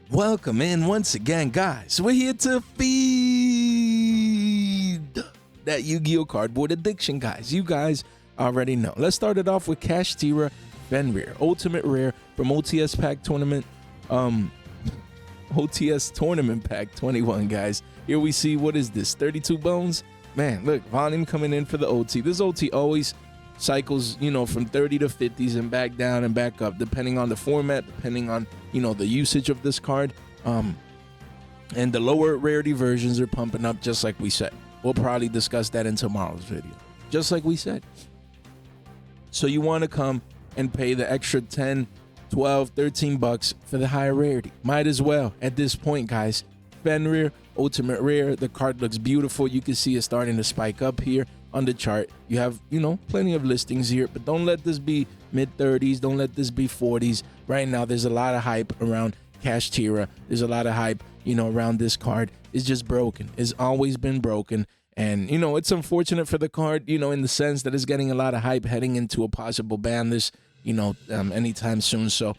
Welcome in once again, guys. We're here to feed that Yu-Gi-Oh cardboard addiction, guys. You guys already know. Let's start it off with Kashtira Fenrir, ultimate rare from OTS Pack Tournament. OTS Tournament Pack 21, guys. Here we see, what is this, 32 bones? Man, look, volume coming in for the OT. This OT always cycles, you know, from 30 to 50s and back down and back up, depending on the format, depending on, you know, the usage of this card. And the lower rarity versions are pumping up, just like we said. We'll probably discuss that in tomorrow's video, just like we said. So you want to come and pay the extra 10, 12, 13 bucks for the higher rarity. Might as well at this point, guys. Fenrir, ultimate rare. The card looks beautiful. You can see it starting to spike up here on the chart. You have, you know, plenty of listings here, but don't let this be mid-30s. Don't let this be 40s. Right now, there's a lot of hype around Kashtira. There's a lot of hype, you know, around this card. It's just broken. It's always been broken. And, you know, it's unfortunate for the card, you know, in the sense that it's getting a lot of hype heading into a possible ban list, you know, anytime soon. So,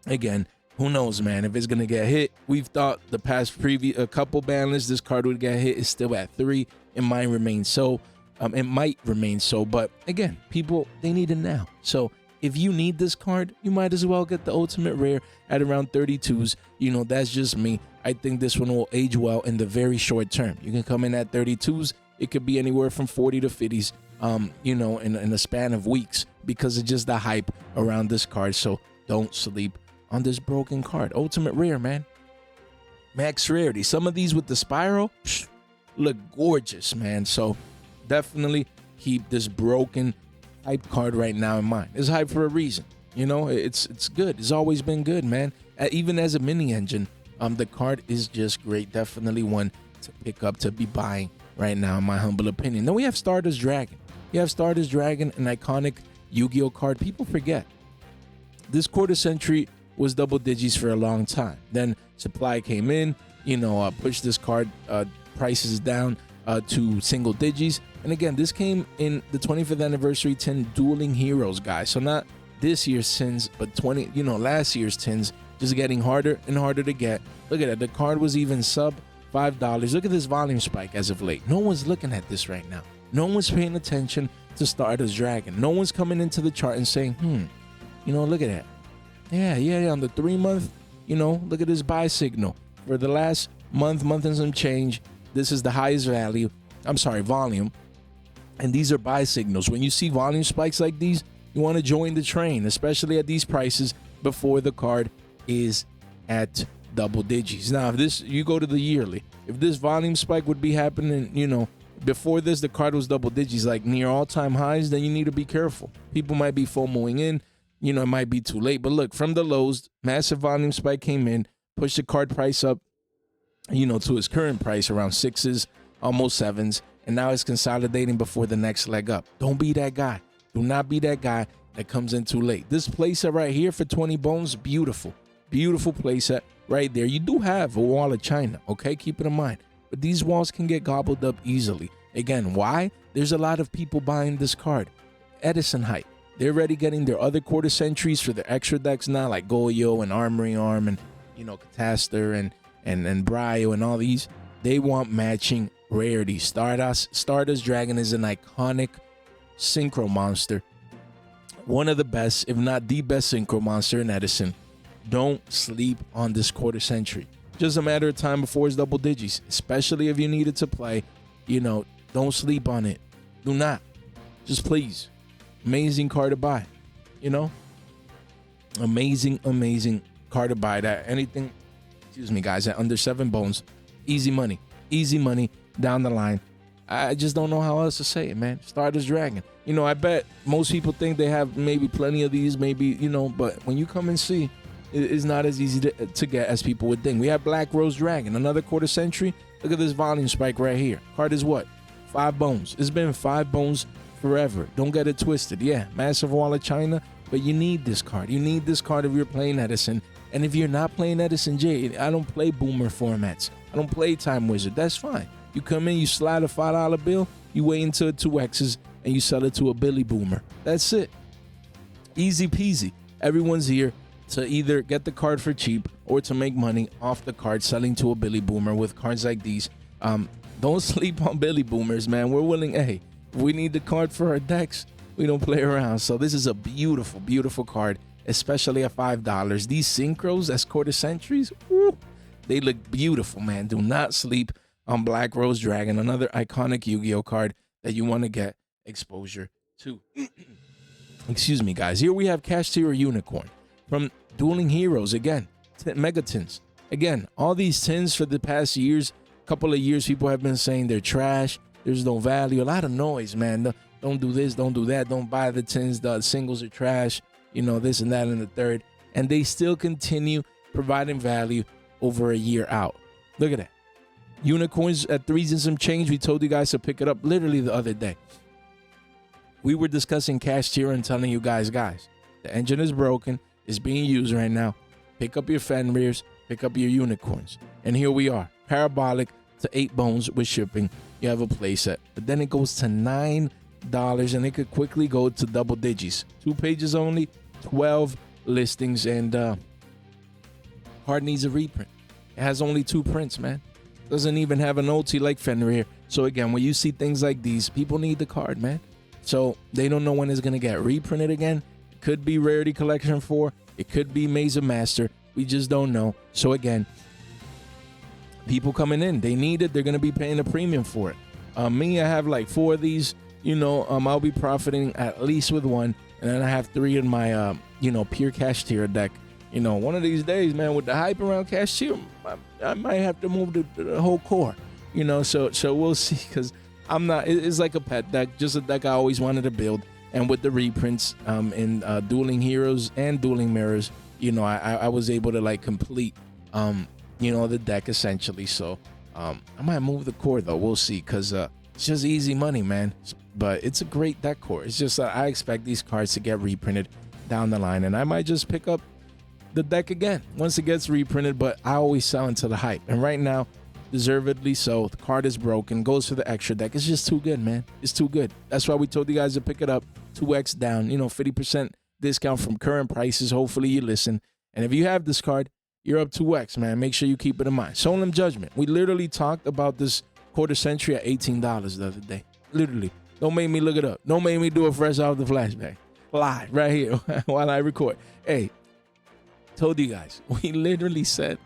again, who knows, man, if it's going to get hit. We've thought the past a couple ban lists, this card would get hit. It's still at 3. It might remain so. But again, people, they need it now. So if you need this card, you might as well get the ultimate rare at around 32s. You know, that's just me. I think this one will age well in the very short term. You can come in at 32s. It could be anywhere from 40 to 50s, you know, in a span of weeks, because it's just the hype around this card. So don't sleep on this broken card. Ultimate rare, man. Max rarity. Some of these with the spiral look gorgeous, man. So definitely keep this broken hype card right now in mind. It's hype for a reason. You know, it's good. It's always been good, man. Even as a mini engine, the card is just great. Definitely one to pick up, to be buying right now, in my humble opinion. Then we have Stardust Dragon. You have Stardust Dragon, an iconic Yu-Gi-Oh card. People forget this quarter century was double digits for a long time. Then supply came in, you know, pushed this card prices down to single digits. And again, this came in the 25th anniversary tin dueling heroes, guys. So not this year's tins, but last year's tins, just getting harder and harder to get. Look at that. The card was even sub $5. Look at this volume spike as of late. No one's looking at this right now. No one's paying attention to Stardust Dragon. No one's coming into the chart and saying, you know, look at that. Yeah, on the 3-month, you know, look at this buy signal. For the last month and some change, this is the highest volume. And these are buy signals. When you see volume spikes like these, you want to join the train, especially at these prices before the card is at double digits. Now, if you go to the yearly, if this volume spike would be happening, you know, before this, the card was double digits, like near all-time highs, then you need to be careful. People might be FOMOing in. You know, it might be too late. But look, from the lows, massive volume spike came in, pushed the card price up, you know, to its current price around 6s, almost 7s, and now it's consolidating before the next leg up. Don't be that guy. Do not be that guy that comes in too late. This playset right here for 20 bones, beautiful. Beautiful playset right there. You do have a wall of China, okay? Keep it in mind. But these walls can get gobbled up easily. Again, why? There's a lot of people buying this card. Edison hype. They're already getting their other quarter centuries for their extra decks now, like Yugioh and Armory Arm and, you know, Catastor and Bryo and all these. They want matching rarity. Stardust Dragon is an iconic synchro monster. One of the best, if not the best synchro monster in Edison. Don't sleep on this quarter century. Just a matter of time before it's double digits, especially if you need it to play. You know, don't sleep on it. Do not. Just please. Amazing card to buy. You know? Amazing card to buy. That anything, excuse me, guys, at under 7 bones. Easy money. Easy money down the line. I just don't know how else to say it, man. Stardust Dragon. You know, I bet most people think they have maybe plenty of these, maybe, you know, but when you come and see, it's not as easy to get as people would think. We have Black Rose Dragon, another quarter century. Look at this volume spike right here. Card is what? 5 bones. It's been 5 bones forever. Don't get it twisted. Yeah, massive wall of China, but you need this card. You need this card if you're playing Edison. And if you're not playing Edison J, I don't play boomer formats. I don't play Time Wizard. That's fine. You come in, you slide a $5 bill, you weigh into 2X's, and you sell it to a Billy Boomer. That's it. Easy peasy. Everyone's here. to either get the card for cheap or to make money off the card selling to a Billy Boomer with cards like these. Don't sleep on Billy Boomers, man. We're willing, hey, if we need the card for our decks, we don't play around. So this is a beautiful, beautiful card, especially at $5. These synchros as quarter centuries, woo, they look beautiful, man. Do not sleep on Black Rose Dragon, another iconic Yu-Gi-Oh card that you want to get exposure to. Excuse me, guys. Here we have Kashtira Unicorn from Dueling Heroes. Again, Mega Tins. Again, all these tins for the past years, couple of years, people have been saying they're trash. There's no value. A lot of noise, man. Don't do this, don't do that. Don't buy the tins. The singles are trash. You know, this and that and the third. And they still continue providing value over a year out. Look at that. Unicorns at 3s and some change. We told you guys to pick it up literally the other day. We were discussing Kashtira and telling you guys, the engine is broken. It's being used right now. Pick up your Fenrirs. Pick up your Unicorns. And here we are. Parabolic to 8 bones with shipping. You have a playset. But then it goes to $9 and it could quickly go to double digits. 2 pages only, 12 listings, and card needs a reprint. It has only 2 prints, man. Doesn't even have an OT like Fenrir. So again, when you see things like these, people need the card, man. So they don't know when it's gonna get reprinted again. It could be Rarity Collection 4. It could be Maze of Master. We just don't know. So again, people coming in, they need it. They're gonna be paying a premium for it. Me, I have like 4 of these. You know, I'll be profiting at least with 1, and then I have 3 in my pure Kashtira deck. You know, one of these days, man, with the hype around Kashtira, I might have to move the whole core. You know, so we'll see, because I'm not. It's like a pet deck, just a deck I always wanted to build. And with the reprints in Dueling Heroes and Dueling Mirrors, you know, I was able to like complete the deck essentially. So I might move the core though. We'll see, because it's just easy money, man. But it's a great deck core. It's just I expect these cards to get reprinted down the line, and I might just pick up the deck again once it gets reprinted. But I always sell into the hype, and right now, deservedly so. The card is broken, goes for the extra deck. It's just too good, man. It's too good. That's why we told you guys to pick it up. 2x down, 50% discount from current prices. Hopefully you listen, and if you have this card, you're up 2x, man. Make sure you keep it in mind. Solemn Judgment. We literally talked about this quarter century at $18 the other day. Literally. Don't make me look it up. Don't make me do it fresh off the flashback. Live right here while I record. Hey, told you guys, we literally said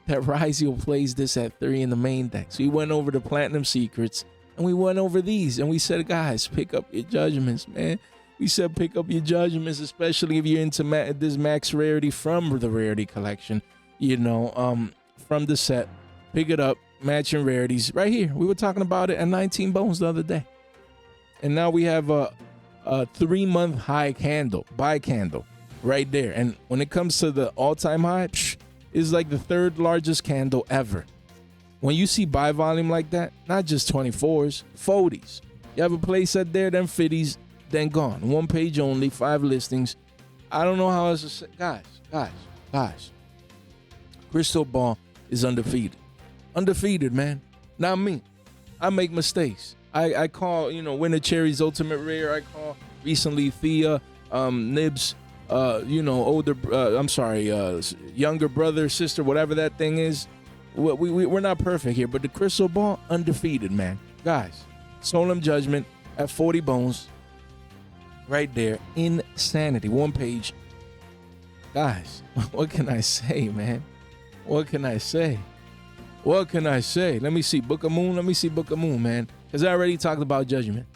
that Ryzio plays this at 3 in the main deck. So we went over the Platinum Secrets, and we went over these, and we said, guys, pick up your judgments, man. We said pick up your judgments, especially if you're into this max rarity from the Rarity Collection, from the set. Pick it up, matching rarities right here. We were talking about it at 19 bones the other day. And now we have a 3-month high buy candle right there. And when it comes to the all-time high, it's like the 3rd largest candle ever. When you see buy volume like that, not just 24s, 40s. You have a playset there, then 50s, then gone. 1 page only, 5 listings. I don't know how else to say. Guys. Crystal Ball is undefeated. Undefeated, man. Not me. I make mistakes. I call, Winter Cherry's Ultimate Rare. I call recently Thea, Nibs, younger brother, sister, whatever that thing is. We're not perfect here, but the Crystal Ball, undefeated, man. Guys, Solemn Judgment at 40 bones. Right there. Insanity. 1 page. Guys, what can I say, man? What can I say? Let me see. Book of Moon, man. Because I already talked about Judgment.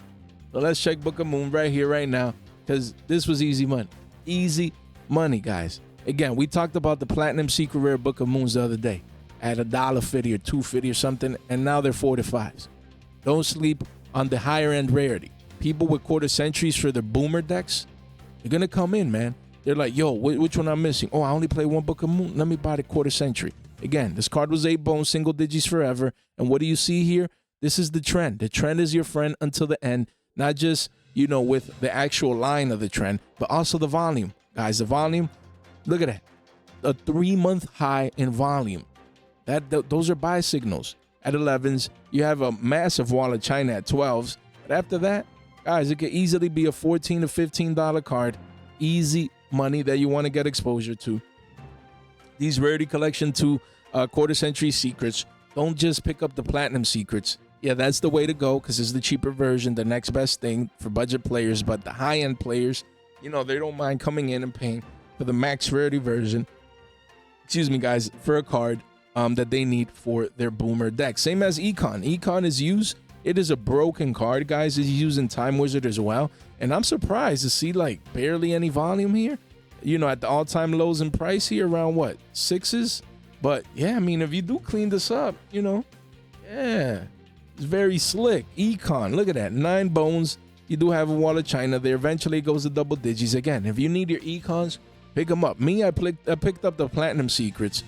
So let's check Book of Moon right here, right now. Because this was easy money. Easy money, guys. Again, we talked about the Platinum Secret Rare Book of Moons the other day. At $1.50 or $2.50 or something. And now they're 4 to 5s. Don't sleep on the higher end rarity. People with quarter centuries for their boomer decks, they're going to come in, man. They're like, yo, which one I'm missing? Oh, I only play 1 Book of Moon. Let me buy the quarter century. Again, this card was 8 bones, single digits forever. And what do you see here? This is the trend. The trend is your friend until the end. Not just, with the actual line of the trend, but also the volume. Guys, the volume, look at that. A 3-month high in volume. Those are buy signals. At 11s, you have a massive wall of China at 12s. But after that, guys, it could easily be a $14 to $15 card. Easy money that you want to get exposure to. these Rarity Collection 2 quarter century secrets, don't just pick up the platinum secrets. Yeah, that's the way to go because it's the cheaper version, the next best thing for budget players. But the high-end players, you know, they don't mind coming in and paying for the max rarity version, excuse me, guys, for a card that they need for their boomer deck. Same as Econ. Econ is used. It is a broken card, guys. It's used in Time Wizard as well. And I'm surprised to see, like, barely any volume here. You know, at the all-time lows in price here, around, what, 6s? But, yeah, I mean, if you do clean this up, you know, yeah, it's very slick. Econ, look at that. 9 bones. You do have a wall of China there. Eventually, it goes to double digits. Again, if you need your Econs, pick them up. Me, I picked up the Platinum Secrets.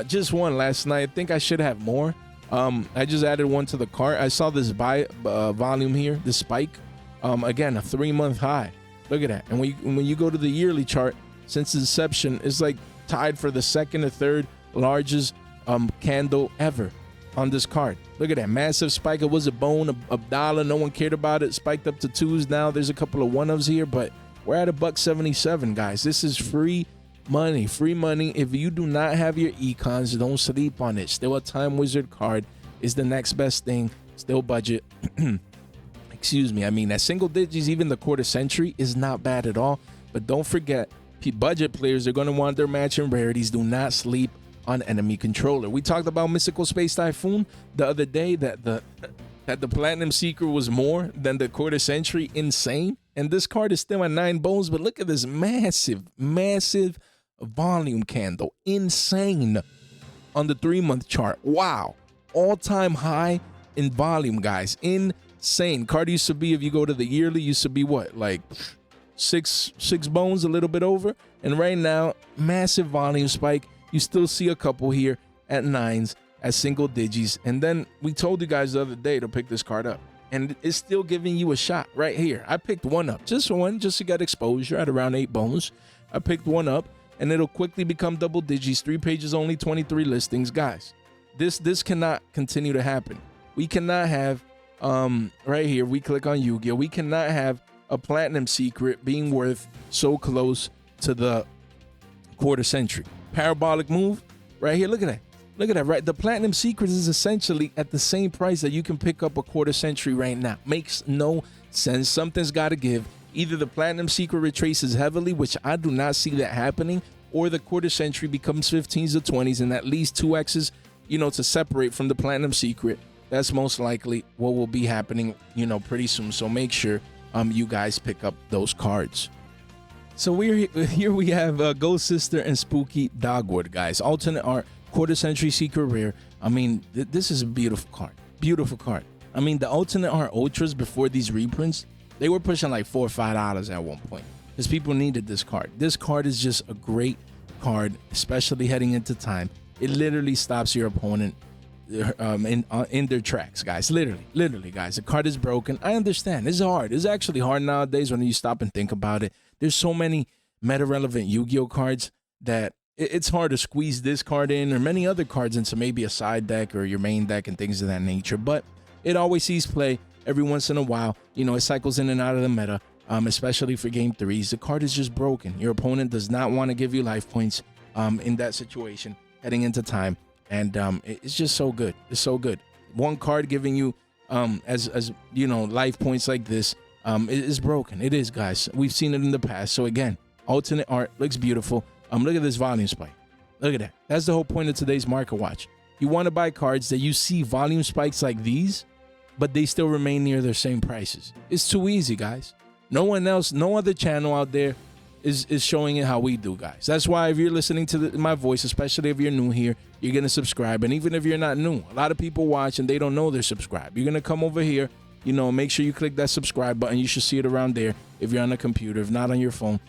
Just one last night. I think I should have more. I just added one to the cart. I saw this volume here, this spike. Again, a 3-month high. Look at that. And when you go to the yearly chart, since inception, it's like tied for the second or third largest candle ever on this card. Look at that massive spike. It was a bone, a dollar. No one cared about it. Spiked up to 2s now. There's a couple of 1-ofs here, but we're at $1.77, guys. This is free money. Free money. If you do not have your Econs, don't sleep on it. Still a Time Wizard card is the next best thing. Still budget. Excuse me. I mean, at single digits, even the quarter century is not bad at all. But don't forget, budget players are going to want their matching rarities. Do not sleep on enemy controller. We talked about Mystical Space Typhoon the other day, that the Platinum Secret was more than the quarter century. Insane. And this card is still at 9 bones, but look at this massive volume candle. Insane on the 3-month chart. Wow. All-time high in volume, guys. Insane. Card used to be, if you go to the yearly, used to be what, like six bones, a little bit over. And right now, massive volume spike. You still see a couple here at 9s, at single digits. And then we told you guys the other day to pick this card up. And it's still giving you a shot right here. I picked one up, just one, just to get exposure at around 8 bones. I picked one up, and it'll quickly become double digits. 3 pages only, 23 listings. Guys, this cannot continue to happen. We cannot have, right here, we click on Yugioh. We cannot have a Platinum Secret being worth so close to the quarter century. Parabolic move right here. Look at that. Look at that, right? The Platinum Secrets is essentially at the same price that you can pick up a quarter century right now. Makes no sense. Something's got to give. Either the Platinum Secret retraces heavily, which I do not see that happening, or the quarter century becomes 15s or 20s and at least 2x's, you know, to separate from the Platinum Secret. That's most likely what will be happening, you know, pretty soon. So make sure you guys pick up those cards. So here we have Ghost Sister and Spooky Dogwood, guys. Alternate art, quarter century secret rare. I mean, this is a beautiful card. Beautiful card. I mean, the alternate art ultras before these reprints, they were pushing like $4 or $5 at one point because people needed this card. This card is just a great card, especially heading into time. It literally stops your opponent in their tracks, guys. Literally, guys. The card is broken. I understand. It's hard. It's actually hard nowadays when you stop and think about it. There's so many meta-relevant Yu-Gi-Oh cards that it's hard to squeeze this card in or many other cards into maybe a side deck or your main deck and things of that nature. But it always sees play every once in a while. You know, it cycles in and out of the meta, especially for game 3s. The card is just broken. Your opponent does not want to give you life points in that situation heading into time. And it's just so good. It's so good. One card giving you, as you know, life points like this, it is broken. It is, guys. We've seen it in the past. So again, alternate art looks beautiful. Look at this volume spike. Look at that. That's the whole point of today's market watch. You want to buy cards that you see volume spikes like these, but they still remain near their same prices. It's too easy, guys. No one else, no other channel out there is showing it how we do, guys. That's why if you're listening to my voice, especially if you're new here, you're going to subscribe. And even if you're not new, a lot of people watch and they don't know they're subscribed. You're going to come over here, you know, make sure you click that subscribe button. You should see it around there if you're on a computer, if not on your phone.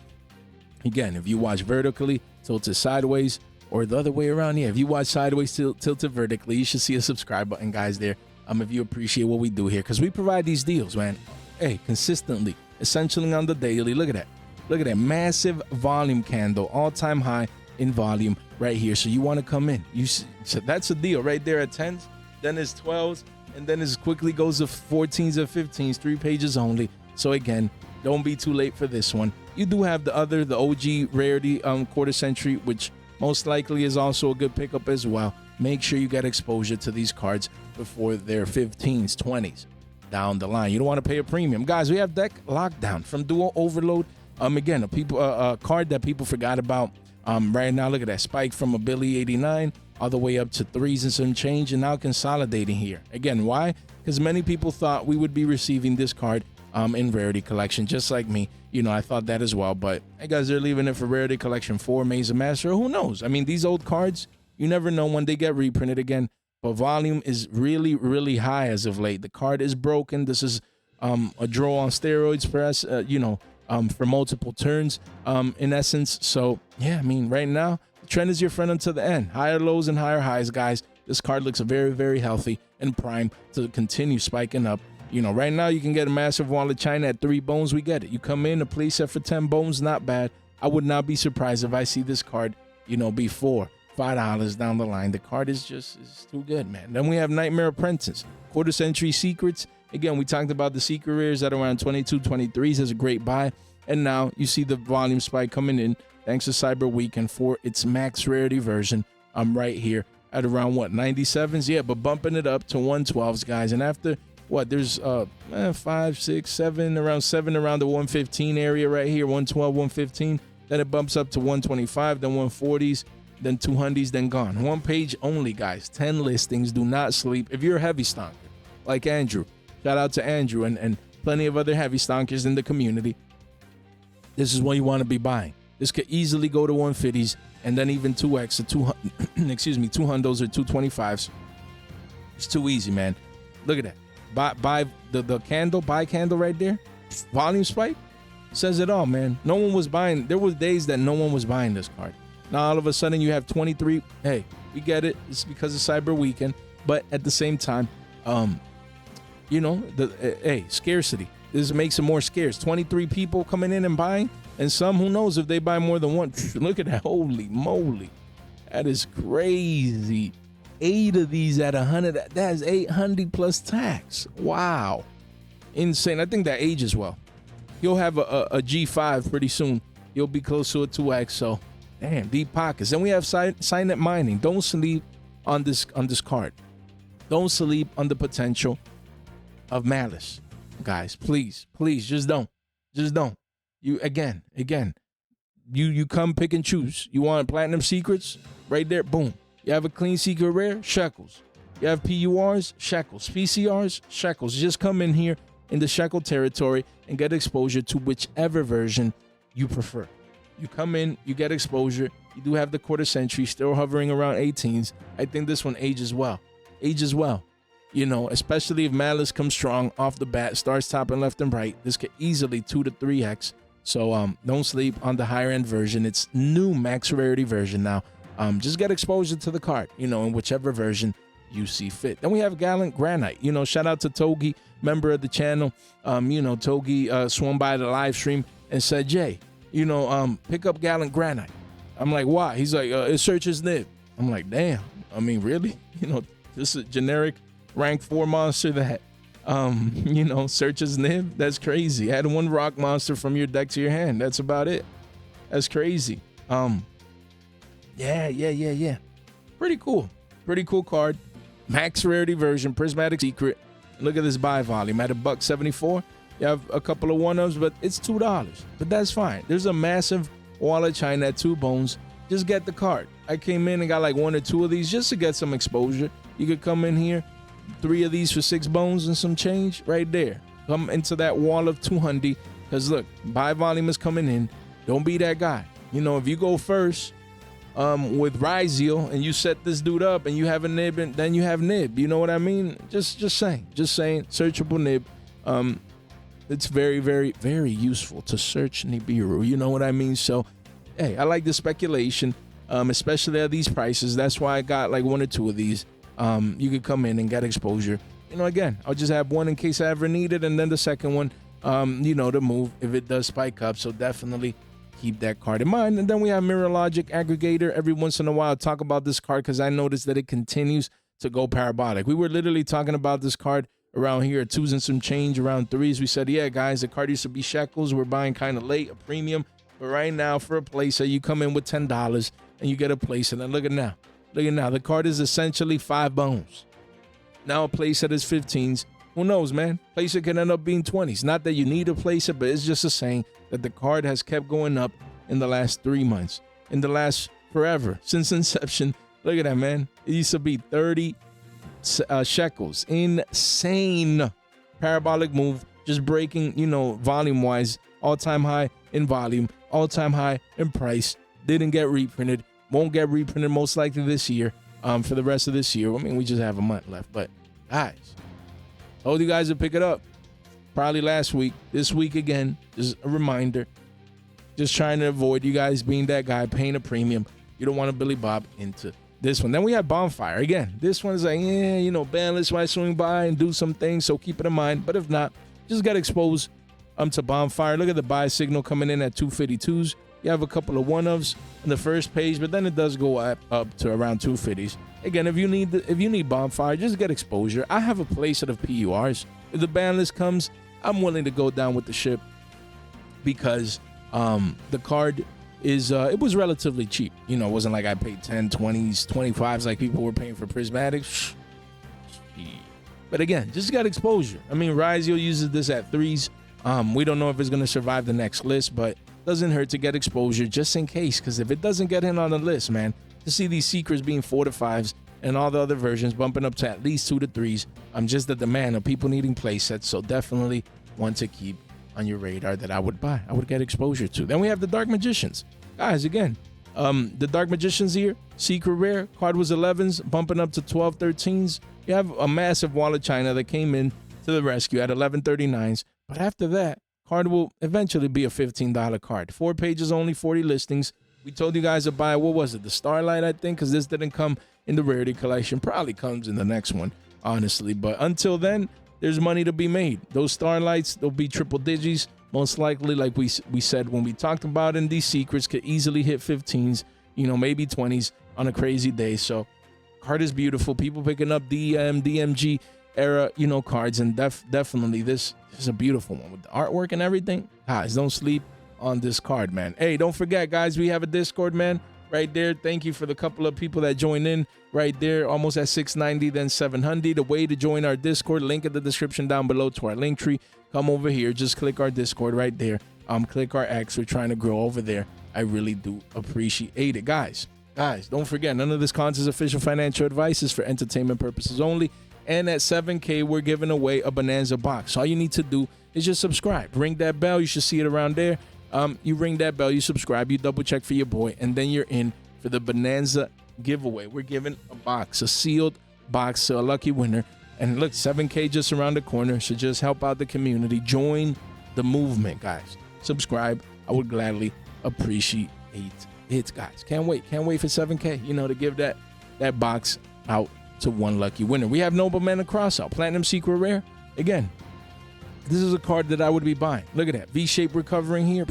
Again, if you watch vertically, tilted sideways, or the other way around, yeah, if you watch sideways, tilted vertically, you should see a subscribe button, guys, there. If you appreciate what we do here, because we provide these deals, man. Hey, consistently, essentially on the daily. Look at that. Look at that massive volume candle, all-time high in volume right here. So you want to come in. So that's a deal right there at 10s. Then it's 12s, and then it quickly goes to 14s or 15s, 3 pages only. So again, don't be too late for this one. You do have the OG rarity quarter century, which most likely is also a good pickup as well. Make sure you get exposure to these cards before they're 15s, 20s down the line. You don't want to pay a premium. Guys, we have Deck Lockdown from Duel Overload. Again, a card that people forgot about. Right now, look at that spike from a Billy 89 all the way up to 3s and some change, and now consolidating here. Again, why? Because many people thought we would be receiving this card in Rarity Collection, just like me. You know, I thought that as well, but hey guys, they're leaving it for Rarity Collection 4, Maze of Master. Who knows? I mean, these old cards, you never know when they get reprinted again, but volume is really, really high as of late. The card is broken. This is a draw on steroids for us, for multiple turns, in essence. So yeah, I mean, right now, the trend is your friend until the end. Higher lows and higher highs, guys. This card looks very, very healthy and prime to continue spiking up. You know, right now you can get a massive wall of China at 3 bones. We get it. You come in, a play set for 10 bones, not bad. I would not be surprised if I see this card, you know, before $5 down the line. The card is too good, man. Then we have Nightmare Apprentice, quarter century secrets. Again, we talked about the secret rares at around 22, 23s as a great buy. And now you see the volume spike coming in thanks to Cyber Weekend for its max rarity version. I'm right here at around, what, 97s? Yeah, but bumping it up to 112s, guys. And after, what, there's 5, 6, 7, around 7 around the 115 area right here, 112, 115. Then it bumps up to 125, then 140s, then 200s, then gone. One page only, guys. 10 listings. Do not sleep. If you're a heavy stonker, like Andrew, shout out to Andrew and plenty of other heavy stonkers in the community, this is what you want to be buying. This could easily go to 150s and then even 2x or 200, excuse me, 200s or 225s. It's too easy, man. Look at that. Buy the candle, buy candle right there. Volume spike says it all, man. No one was buying. There was days that no one was buying this card. Now all of a sudden you have 23. Hey, we get it. It's because of Cyber Weekend, but at the same time, you know, scarcity. This makes it more scarce. 23 people coming in and buying, and some, who knows if they buy more than one. Look at that. Holy moly. That is crazy. 8 of these at 100. That's 800 plus tax. Wow. Insane. I think that ages well. You'll have a G5 pretty soon. You'll be close to a 2X. So, damn, deep pockets. Then we have Cynet Mining. Don't sleep on this card. Don't sleep on the potential of Malice. Guys, please, just don't. You you come pick and choose. You want platinum secrets right there, boom. You have a clean secret rare, shekels. You have PURs, shekels. PCRs, shekels. Just come in here in the shekel territory and get exposure to whichever version you prefer. You come in, you get exposure. You do have the quarter century still hovering around 18s. I think this one ages well. You know, especially if Malice comes strong off the bat, starts topping left and right. This could easily 2 to 3x. So don't sleep on the higher end version. It's new max rarity version now. Just get exposure to the card, you know, in whichever version you see fit. Then we have Gallant Granite. You know, shout out to Togi, member of the channel. You know, Togi swung by the live stream and said, Jay, you know, pick up Gallant Granite. I'm like, why? He's like, it searches nib. I'm like, damn. I mean, really? You know, this is a generic rank 4 monster that, you know, searches nib. That's crazy. Add 1 rock monster from your deck to your hand. That's about it. That's crazy. Yeah. Pretty cool card. Max rarity version, prismatic secret. Look at this buy volume at $1.74. You have a couple of one-ups, but it's $2. But that's fine. There's a massive wall of China at 2 bones. Just get the card. I came in and got like 1 or 2 of these just to get some exposure. You could come in here, 3 of these for 6 bones and some change right there. Come into that wall of 200. Because look, buy volume is coming in. Don't be that guy. You know, if you go first with Ryzeal and you set this dude up and you have a nib, and then you have nib. You know what I mean? Just saying. Searchable nib. It's very, very, very useful to search Nibiru. You know what I mean? So, hey, I like the speculation, especially at these prices. That's why I got like 1 or 2 of these. You could come in and get exposure. You know, again, I'll just have 1 in case I ever need it, and then the second one, you know, to move if it does spike up. So definitely keep that card in mind. And then we have Mereologic Aggregator. Every once in a while, I talk about this card because I noticed that it continues to go parabolic. We were literally talking about this card around here at 2s and some change, around 3s. We said, yeah, guys, the card used to be shekels. We're buying kind of late, a premium. But right now, for a place that you come in with $10, and you get a place. And then look at now. Look at now. The card is essentially 5 bones. Now a playset is 15s. Who knows, man? Playset can end up being 20s. Not that you need a playset, but it's just a saying that the card has kept going up in the last 3 months. In the last forever. Since inception. Look at that, man. It used to be 30 shekels. Insane parabolic move. Just breaking, you know, volume-wise. All-time high in volume. All-time high in price. Didn't get reprinted. Won't get reprinted most likely this year. For the rest of this year. I mean, we just have a month left. But, guys, told you guys to pick it up. Probably last week. This week again. Just a reminder. Just trying to avoid you guys being that guy paying a premium. You don't want to Billy Bob into this one. Then we have Bonfire. Again, this one's like, yeah, you know, banless might swing by and do some things. So keep it in mind. But if not, just get exposed to Bonfire. Look at the buy signal coming in at 252s. You have a couple of one-ofs on the first page, but then it does go up to around 250s. Again, if you need Bonfire, just get exposure. I have a playset of PURs. If the ban list comes, I'm willing to go down with the ship because the card is it was relatively cheap. You know, it wasn't like I paid 10, 20s, 25s like people were paying for prismatics. But again, just got exposure. I mean, Ryzio uses this at 3s. We don't know if it's going to survive the next list, but doesn't hurt to get exposure just in case, because if it doesn't get in on the list, man, to see these secrets being 4 to 5s and all the other versions bumping up to at least 2 to 3s, I'm just the demand of people needing play sets. So definitely one to keep on your radar that I would buy. I would get exposure to. Then we have the Dark Magicians. Guys, again, the Dark Magicians here, secret rare, card was 11s, bumping up to 12, 13s. You have a massive wall of China that came in to the rescue at 1139s. But after that, card will eventually be a $15 card. 4 pages only, 40 listings. We told you guys to buy, what was it, the Starlight, I think, because this didn't come in the rarity collection. Probably comes in the next one, honestly. But until then, there's money to be made. Those Starlights, they'll be triple digits. Most likely, like we said when we talked about in these secrets, could easily hit 15s, you know, maybe 20s on a crazy day. So, card is beautiful. People picking up DM, DMG era, you know, cards, and definitely this is a beautiful one with the artwork and everything. Guys, don't sleep on this card, man. Hey, don't forget, guys, we have a Discord, man, right there. Thank you for the couple of people that joined in right there, almost at 690, then 700. The way to join our Discord, link in the description down below to our link tree. Come over here, just click our Discord right there. Click our X. We're trying to grow over there. I really do appreciate it, guys. Don't forget, none of this content is official financial advice. Is for entertainment purposes only. And at 7K, we're giving away a Bonanza box. All you need to do is just subscribe. Ring that bell. You should see it around there. You ring that bell, you subscribe, you double check for your boy, and then you're in for the Bonanza giveaway. We're giving a box, a sealed box to a lucky winner. And look, 7K just around the corner. So just help out the community. Join the movement, guys. Subscribe. I would gladly appreciate it, guys. Can't wait for 7K, you know, to give that box out to one lucky winner. We have Nobleman of Crossout, Platinum Secret Rare. Again, this is a card that I would be buying. Look at that. V-shape recovering here.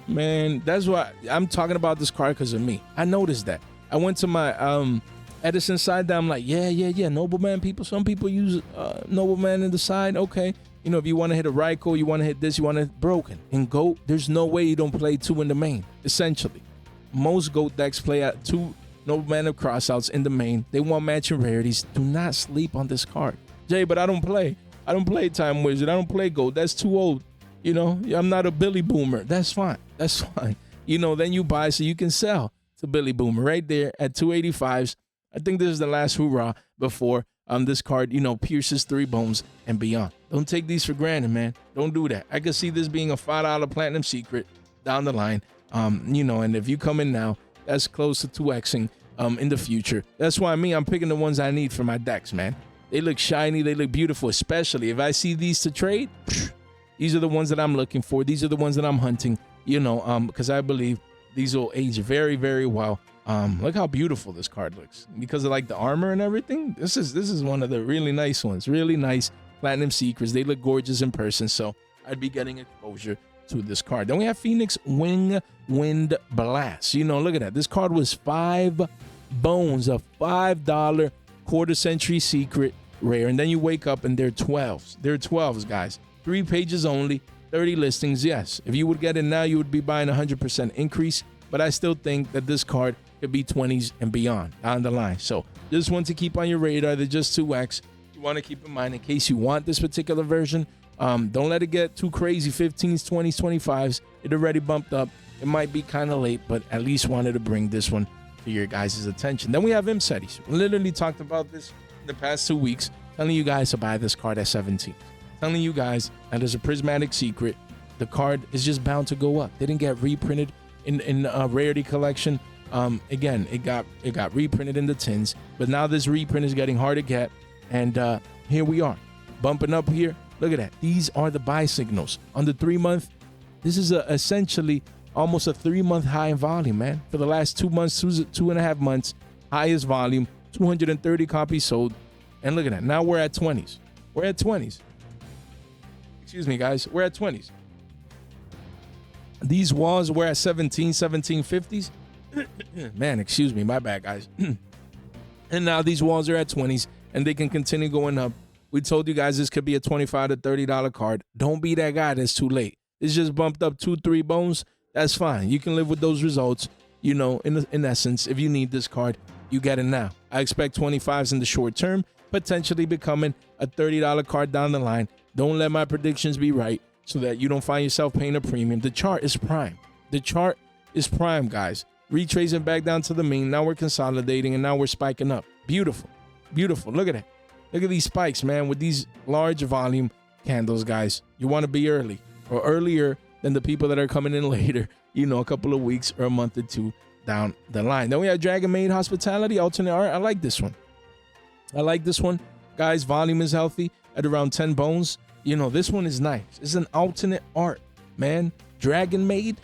Man, that's why I'm talking about this card, because of me. I noticed that. I went to my Edison side down. I'm like, yeah. Nobleman people. Some people use Nobleman in the side. Okay. You know, if you want to hit a Raikou, you want to hit this, you want to hit broken. In GOAT, there's no way you don't play 2 in the main, essentially. Most GOAT decks play at 2 Nobleman of Crossouts in the main. They want matching rarities. Do not sleep on this card. Jay, but I don't play Time Wizard. I don't play GOAT. That's too old. You know, I'm not a Billy Boomer. That's fine. You know, then you buy so you can sell to Billy Boomer right there at 285s. I think this is the last hurrah before this card, you know, pierces 3 bones and beyond. Don't take these for granted, man. Don't do that. I could see this being a $5 platinum secret down the line. You know, and if you come in now, that's close to 2xing in the future. That's why I'm picking the ones I need for my decks, man. They look shiny. They look beautiful, especially if I see these to trade. These are the ones that I'm looking for. These are the ones that I'm hunting, you know, because I believe these will age very, very well. Look how beautiful this card looks because of like the armor and everything. This is one of the really nice ones. Really nice platinum secrets. They look gorgeous in person. So I'd be getting exposure to this card. Then we have Phoenix Wing Wind Blast. You know, look at that. This card was 5 bones, a $5 quarter century secret rare. And then you wake up and they're 12s. They're 12s, guys. 3 pages only, 30 listings. Yes, if you would get it now, you would be buying 100% increase. But I still think that this card could be 20s and beyond down the line. So just one to keep on your radar. They're just 2x. You want to keep in mind in case you want this particular version. Don't let it get too crazy. 15s, 20s, 25s. It already bumped up. It might be kind of late, but at least wanted to bring this one to your guys' attention. Then we have Imsetis. We literally talked about this in the past 2 weeks, telling you guys to buy this card at 17. Telling you guys that there's a prismatic secret. The card is just bound to go up. They didn't get reprinted in a rarity collection. Again, it got reprinted in the tins, but now this reprint is getting hard to get. And here we are, bumping up here. Look at that. These are the buy signals on the 3 month. This is essentially almost a 3 month high in volume, man. For the last 2 months, 2.5 months, highest volume, 230 copies sold. And look at that. Now we're at 20s. We're at 20s. Excuse me, guys. We're at 20s. These walls were at 1750s. Man, excuse me. My bad, guys. And now these walls are at 20s, and they can continue going up. We told you guys this could be a $25 to $30 card. Don't be that guy that's too late. It's just bumped up 2-3 bones. That's fine. You can live with those results. You know, in essence, if you need this card, you get it now. I expect 25s in the short term, potentially becoming a $30 card down the line. Don't let my predictions be right so that you don't find yourself paying a premium. The chart is prime. The chart is prime, guys. Retracing back down to the mean. Now we're consolidating, and now we're spiking up. Beautiful. Beautiful. Look at that. Look at these spikes, man, with these large volume candles, guys. You want to be early or earlier than the people that are coming in later, you know, a couple of weeks or a month or two down the line. Then we have Dragonmaid Hospitality, alternate art. I like this one. I like this one. Guys, volume is healthy at around 10 bones. You know, this one is nice. It's an alternate art, man. Dragonmaid,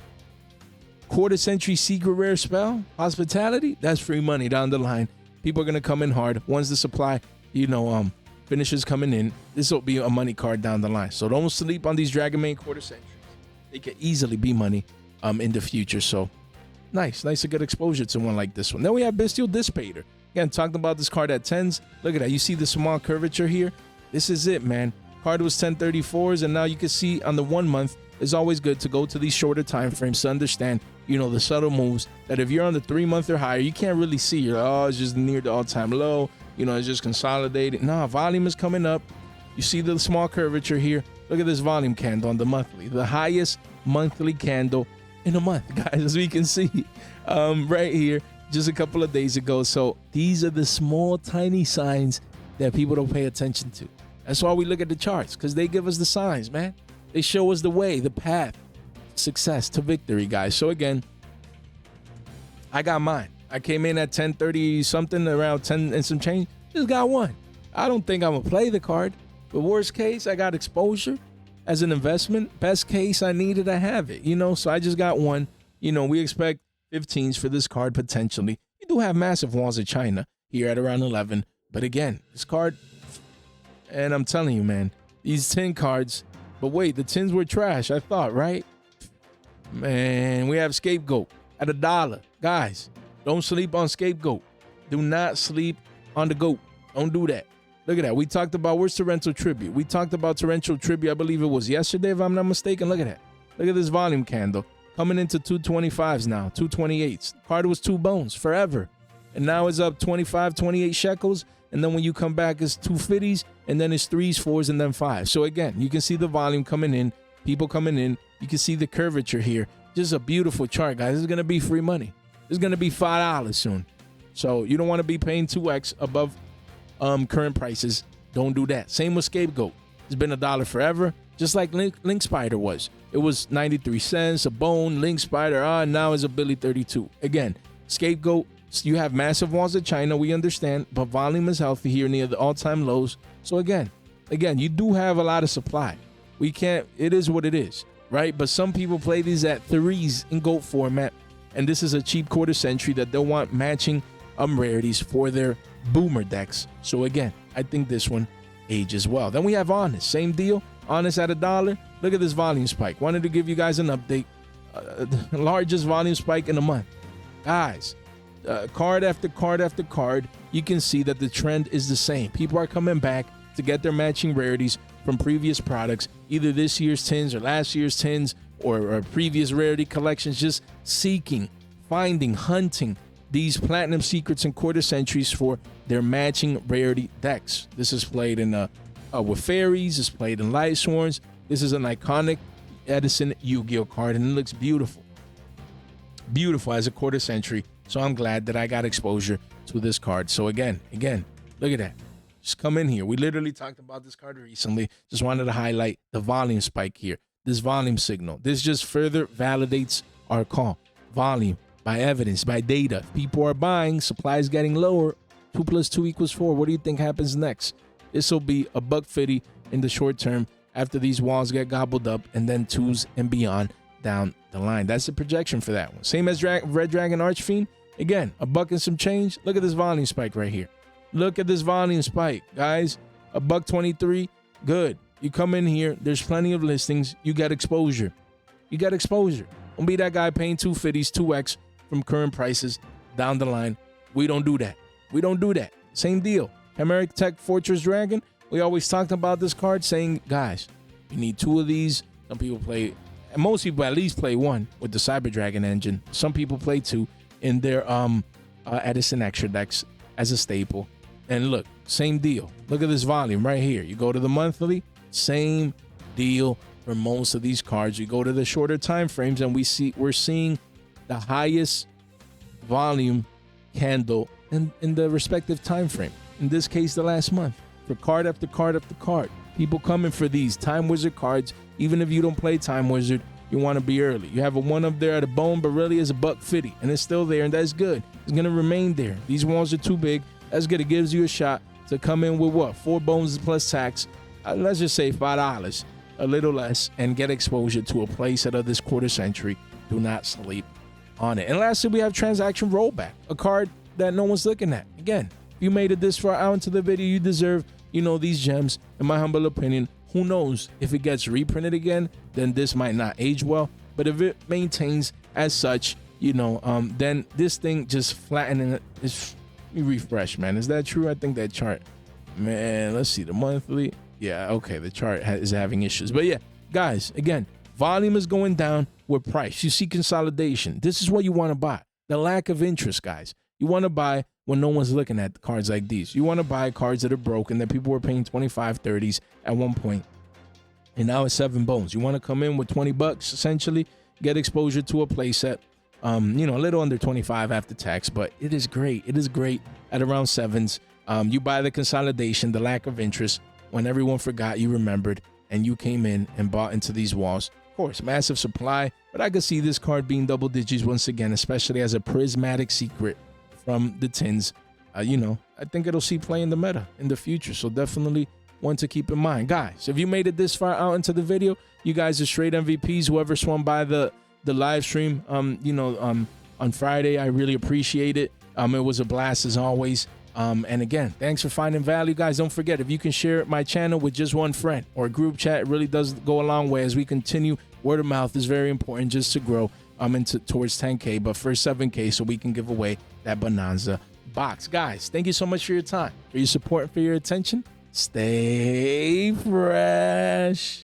quarter century secret rare spell, hospitality. That's free money down the line. People are going to come in hard. Once the supply, you know, finishes coming in, this will be a money card down the line. So don't sleep on these Dragonmaid quarter centuries. They can easily be money in the future. So nice to get exposure to one like this one. Then we have Bystial Dis Pater. Again, talking about this card at 10s. Look at that. You see the small curvature here? This is it, man. Card was 1034s, and now you can see on the 1 month, it's always good to go to these shorter time frames to understand, you know, the subtle moves that if you're on the 3 month or higher, you can't really see. You're like, oh, it's just near the all-time low. You know, it's just consolidated. Nah, volume is coming up. You see the small curvature here. Look at this volume candle on the monthly. The highest monthly candle in a month, guys, as we can see right here just a couple of days ago. So these are the small, tiny signs that people don't pay attention to. That's why we look at the charts, because they give us the signs, man. They show us the way, the path, success to victory, guys. So again, I got mine. I came in at 1030 something, around 10 and some change. Just got one. I don't think I'm gonna play the card, but worst case, I got exposure as an investment. Best case, I needed to have it, you know. So I just got one. You know, we expect 15s for this card potentially. You do have massive walls of China here at around 11, but again, this card, and I'm telling you, man, these 10 cards. But wait, the 10s were trash, I thought, right? Man, we have Scapegoat at $1. Guys, don't sleep on Scapegoat. Do not sleep on the goat. Don't do that. Look at that. We talked about, where's Torrential Tribute? We talked about Torrential Tribute, I believe it was yesterday, if I'm not mistaken. Look at that. Look at this volume candle. Coming into 225s now, 228s. Card was 2 bones forever. And now it's up 25, 28 shekels. And then when you come back, it's 250s. And then it's 3s, 4s, and then 5s. So again, you can see the volume coming in. People coming in. You can see the curvature here. Just a beautiful chart, guys. This is going to be free money. This is going to be $5 soon. So you don't want to be paying 2x above current prices. Don't do that. Same with Scapegoat. It's been $1 forever, just like Link Spider was. It was 93 cents, a bone. Link Spider, now it's a Billy 32. Again, Scapegoat, you have massive walls of China, we understand, but volume is healthy here near the all-time lows. So again, you do have a lot of supply. We can't, it is what it is, right? But some people play these at 3s in GOAT format, and this is a cheap quarter century that they'll want matching rarities for their boomer decks. So again, I think this one ages well. Then we have Honest, same deal. Honest at $1. Look at this volume spike. Wanted to give you guys an update. The largest volume spike in a month. Guys, card after card after card, you can see that the trend is the same. People are coming back to get their matching rarities from previous products, either this year's tins or last year's tins or previous rarity collections, just seeking, finding, hunting these platinum secrets and quarter centuries for their matching rarity decks. This is played in with fairies. It's played in light sworns. This is an iconic Edison Yu-Gi-Oh card, and it looks beautiful. Beautiful as a quarter century. So I'm glad that I got exposure to this card. So again, look at that. Just come in here. We literally talked about this card recently. Just wanted to highlight the volume spike here. This volume signal. This just further validates our call. Volume, by evidence, by data. People are buying, supply is getting lower. 2 + 2 = 4. What do you think happens next? This will be a $150 in the short term after these walls get gobbled up, and then 2s and beyond down the line. That's the projection for that one. Same as Red Dragon Archfiend. Again, $1 and some change. Look at this volume spike right here. Look at this volume spike, guys. $1.23. Good. You come in here, there's plenty of listings. You got exposure. You got exposure. Don't be that guy paying 250s, 2x from current prices down the line. We don't do that. We don't do that. Same deal. Chimeric Tech Fortress Dragon. We always talked about this card, saying, guys, you need 2 of these. Some people play, and most people at least play 1 with the Cyber Dragon engine. Some people play 2 in their Edison extra decks as a staple. And look, same deal. Look at this volume right here. You go to the monthly, same deal for most of these cards. You go to the shorter time frames, and we're seeing the highest volume candle in the respective time frame. In this case, the last month. For card after card after card. People coming for these Time Wizard cards. Even if you don't play Time Wizard, you want to be early. You have a 1 up there at a bone, but really is $1.50, and it's still there, and that's good. It's going to remain there. These walls are too big. That's good. It gives you a shot to come in with what? 4 bones plus tax. Let's just say $5, a little less, and get exposure to a playset of this quarter century. Do not sleep on it. And lastly, we have Transaction Rollback, a card that no one's looking at. Again, if you made it this far out into the video, you deserve, these gems. In my humble opinion, who knows if it gets reprinted again, then this might not age well. But if it maintains as such, then this thing just flattening it is. Let me refresh, man. Is that true? I think that chart, man. Let's see the monthly. Yeah, okay. The chart is having issues, but yeah, guys. Again, volume is going down with price. You see consolidation. This is what you want to buy. The lack of interest, guys. You want to buy when no one's looking at cards like these. You want to buy cards that are broken, that people were paying 25, 30s at one point, and now it's 7 bones. You want to come in with $20, essentially, get exposure to a playset. A little under 25 after tax, but it is great. It is great at around 7s. You buy the consolidation, the lack of interest. When everyone forgot, you remembered, and you came in and bought into these walls. Of course, massive supply, but I could see this card being double digits once again, especially as a prismatic secret from the tins. I think it'll see play in the meta in the future, so definitely one to keep in mind. Guys, if you made it this far out into the video, you guys are straight MVPs. Whoever swung by the live stream, on Friday, I really appreciate it. It was a blast as always. And again, thanks for finding value, guys. Don't forget, if you can share my channel with just one friend or a group chat, it really does go a long way as we continue. Word of mouth is very important just to grow towards 10K, but first 7K so we can give away that Bonanza box. Guys, thank you so much for your time, for your support, and for your attention. Stay fresh.